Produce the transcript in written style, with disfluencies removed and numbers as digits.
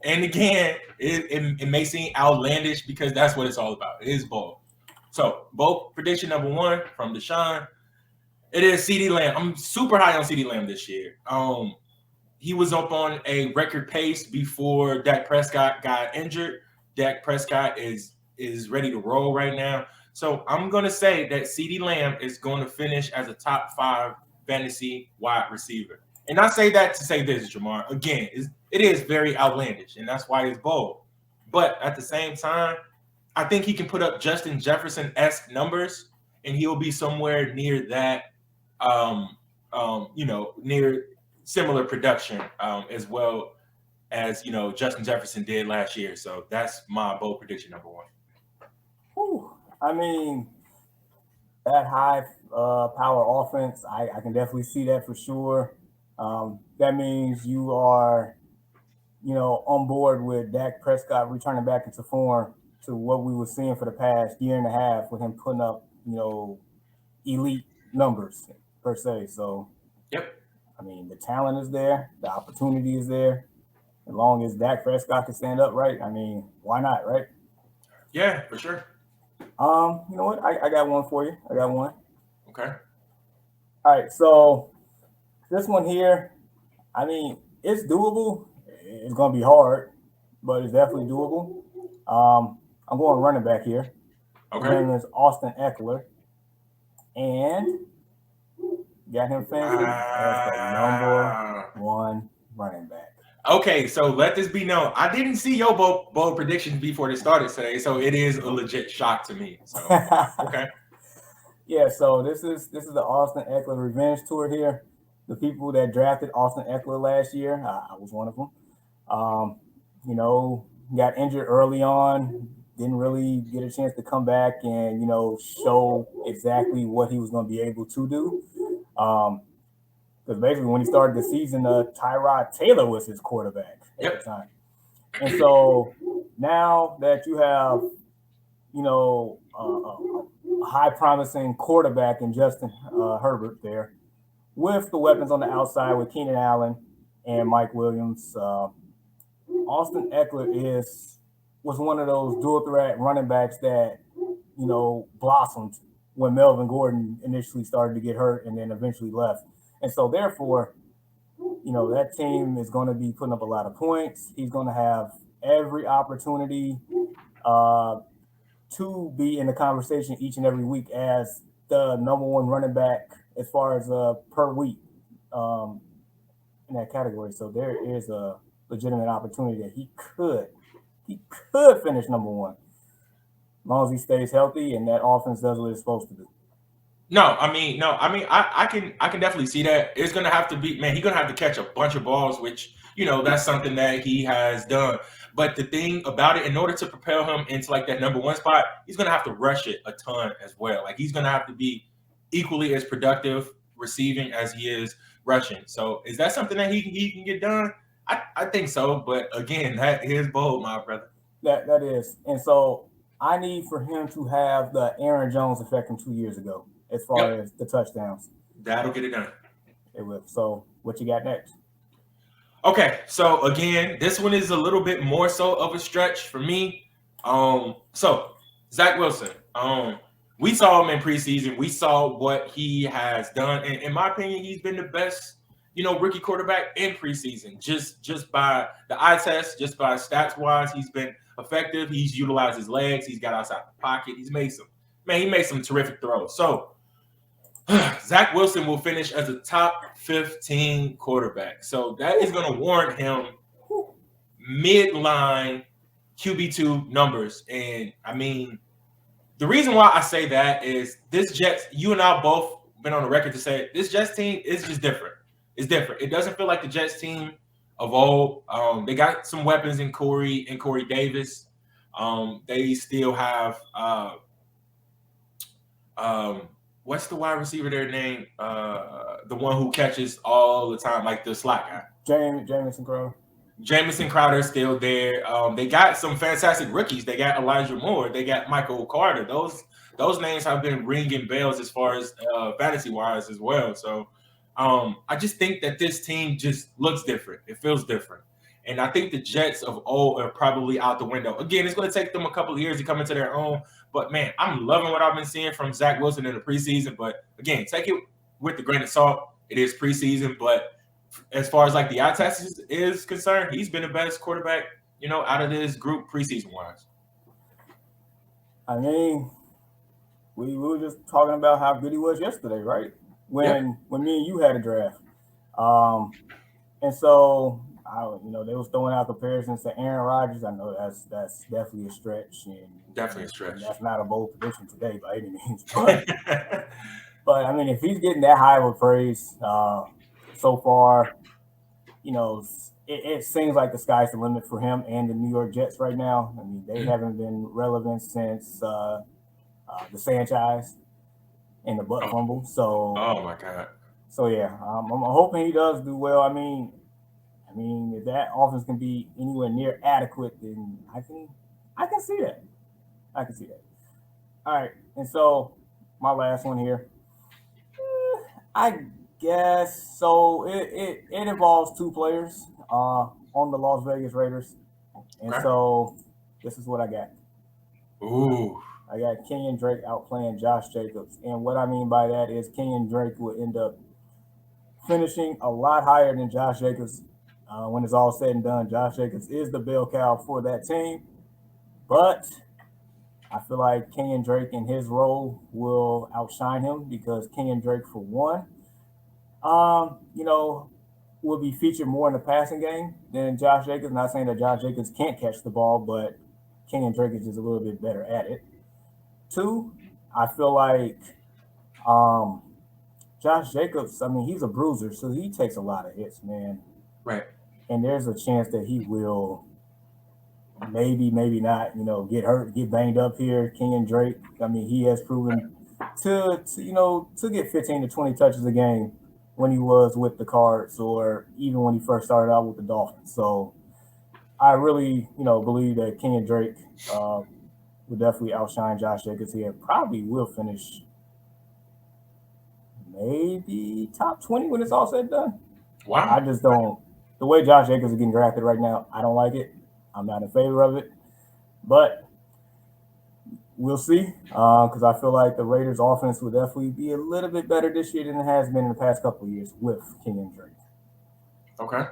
And again, it may seem outlandish because that's what it's all about. It is bold. So, bold prediction number one from Deshaun. It is CeeDee Lamb. I'm super high on CeeDee Lamb this year. He was up on a record pace before Dak Prescott got injured. Dak Prescott is ready to roll right now. So I'm going to say that CeeDee Lamb is going to finish as a top 5 fantasy wide receiver. And I say that to say this, Jamar. Again, it is very outlandish, and that's why it's bold. But at the same time, I think he can put up Justin Jefferson-esque numbers, and he'll be somewhere near that, near similar production as well as, Justin Jefferson did last year. So that's my bold prediction number one. Whew. I mean, that high power offense, I can definitely see that for sure. That means you are, on board with Dak Prescott returning back into form to what we were seeing for the past year and a half with him putting up, elite numbers per se. So, Yep. I mean, the talent is there, the opportunity is there. As long as Dak Prescott can stand up right, I mean, why not, right? Yeah, for sure. You know what? I got one for you. I got one. Okay. All right, so this one here, I mean, it's doable. It's gonna be hard, but it's definitely doable. I'm going running back here. His Okay. name is Austin Eckler, and got him finishing as the number Wow. one running back. Okay, so let this be known. I didn't see your bold predictions before they started today, so it is a legit shock to me. So okay. Yeah, so this is the Austin Eckler revenge tour here. The people that drafted Austin Eckler last year, I was one of them. Um, got injured early on, didn't really get a chance to come back and show exactly what he was going to be able to do. Because basically, when he started the season, Tyrod Taylor was his quarterback at the Yep. time, and so now that you have a high promising quarterback in Justin Herbert there, with the weapons on the outside with Keenan Allen and Mike Williams. Austin Eckler was one of those dual threat running backs that blossomed when Melvin Gordon initially started to get hurt and then eventually left. And so therefore, that team is going to be putting up a lot of points. He's going to have every opportunity uh, to be in the conversation each and every week as the number one running back as far as per week um, in that category. So there is a legitimate opportunity that he could finish number one as long as he stays healthy and that offense does what it's supposed to do. I can definitely see that. It's gonna have to be, man, he's gonna have to catch a bunch of balls, which, that's something that he has done. But the thing about it, in order to propel him into like that number one spot, he's gonna have to rush it a ton as well. Like he's gonna have to be equally as productive receiving as he is rushing. So is that something that he can get done? I think so, but again, that is bold, my brother. That is, and so I need for him to have the Aaron Jones effect from 2 years ago as far Yep, as the touchdowns. that'll get it done. It will. So what you got next? Okay, so again, this one is a little bit more so of a stretch for me. So Zach Wilson. We saw him in preseason. We saw what he has done, and in my opinion, he's been the best, rookie quarterback in preseason. Just by the eye test, just by stats wise, he's been effective. He's utilized his legs. He's got outside the pocket. He made some terrific throws. So Zach Wilson will finish as a top 15 quarterback. So that is going to warrant him midline QB2 numbers. And I mean, the reason why I say that is this Jets, you and I both been on the record to say this Jets team is just different. It's different. It doesn't feel like the Jets team of old. They got some weapons in Corey Davis. They still have what's the wide receiver their name? The one who catches all the time, like the slot guy. Jamison Crowder. Jamison Crowder is still there. They got some fantastic rookies. They got Elijah Moore. They got Michael Carter. Those names have been ringing bells as far as fantasy wise as well. So I just think that this team just looks different. It feels different. And I think the Jets of old are probably out the window. Again, it's going to take them a couple of years to come into their own. But, man, I'm loving what I've been seeing from Zach Wilson in the preseason. But, again, take it with the grain of salt. It is preseason. But as far as, like, the eye test is concerned, he's been the best quarterback, out of this group preseason-wise. I mean, we were just talking about how good he was yesterday, right? When me and you had a draft. And so, they was throwing out comparisons to Aaron Rodgers. I know that's definitely a stretch. Definitely a stretch. And that's not a bold prediction today by any means. But I mean, if he's getting that high of a praise so far, it seems like the sky's the limit for him and the New York Jets right now. I mean, they haven't been relevant since the Sanchez and the butt fumble. So, oh my God. So yeah, I'm hoping he does do well. I mean, if that offense can be anywhere near adequate, then I can see that. I can see that. All right, and so my last one here, I guess so. It involves two players on the Las Vegas Raiders, and so this is what I got. Ooh. I got Kenyon Drake outplaying Josh Jacobs, and what I mean by that is Kenyon Drake will end up finishing a lot higher than Josh Jacobs. When it's all said and done, Josh Jacobs is the bell cow for that team. But I feel like Kenyon Drake in his role will outshine him because Kenyon Drake, for one, will be featured more in the passing game than Josh Jacobs. Not saying that Josh Jacobs can't catch the ball, but Kenyon Drake is just a little bit better at it. Two, I feel like Josh Jacobs, I mean, he's a bruiser, so he takes a lot of hits, man. Right. And there's a chance that he will maybe not, get hurt, get banged up here. Kenyon Drake, I mean, he has proven to get 15 to 20 touches a game when he was with the Cards or even when he first started out with the Dolphins. So I really, believe that Kenyon Drake will definitely outshine Josh Jacobs here. Probably will finish maybe top 20 when it's all said and done. Wow. I just don't. The way Josh Jacobs is getting drafted right now, I don't like it. I'm not in favor of it. But we'll see, because I feel like the Raiders' offense will definitely be a little bit better this year than it has been in the past couple of years with Kenyon Drake. Okay.